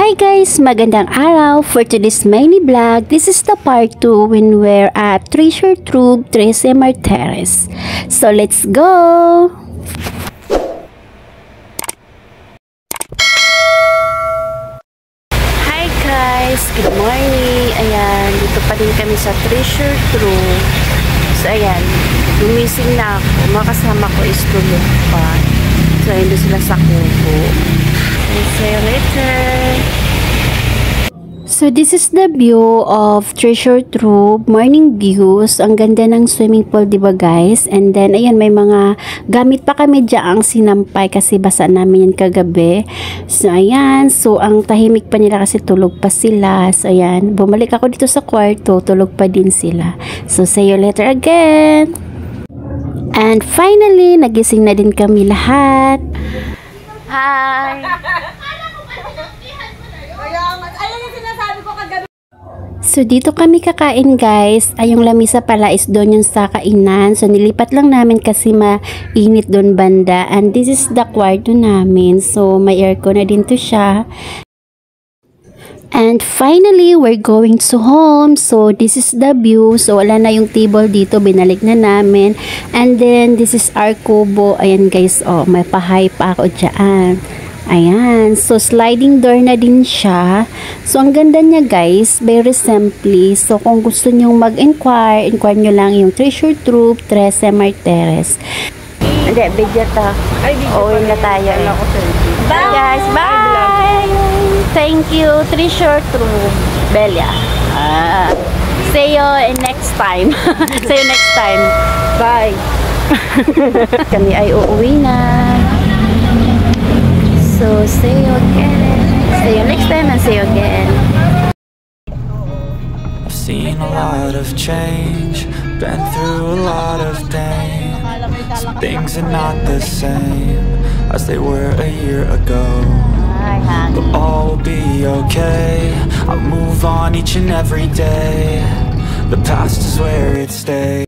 Hi guys! Magandang araw! For today's mini vlog, this is the part 2 when we're at Treasure Troop Trece Martires. So let's go! Hi guys! Good morning! Ayan, dito pa din kami sa Treasure Troop. So ayan, gumising na ako. Makasama ko is tulog pa. So hindi sila sa kubo. See you later. So this is the view of Treasure Troop morning views. Ang ganda ng swimming pool, diba guys? And then ayan, may mga gamit pa kami diyan sinampay kasi basa namin yan kagabi. So ayan, so ang tahimik pa nila kasi tulog pa sila. So ayan, bumalik ako dito sa kwarto, tulog pa din sila. So see you later again. And finally, nagising na din kami lahat. Hi! So dito kami kakain guys. Ay yung lamisa pala is doon yung sa kainan. So nilipat lang namin kasi mainit doon banda. And this is the kwarto namin. So may aircon na din to siya. And finally, we're going to home. So, this is the view. So, wala na yung table dito. Binalik na namin. And then, this is our kubo. Ayan guys, oh, may pahay pa ako dyan. Ayan. So, sliding door na din siya. So, ang ganda niya guys. Very simply. So, kung gusto nyong mag-inquire, inquire nyo lang yung Treasure Troop Trece Martires. Hindi, video to. Uwi na tayo. Bye guys. Bye! Thank you, Treasure Troop Belia. See you next time. See you next time. Bye. Kami ay uuwi na. So, see you again. See you next time and see you again. I've seen a lot of change, been through a lot of pain. Some things are not the same as they were a year ago. But all will be okay. I move on each and every day. The past is where it stays.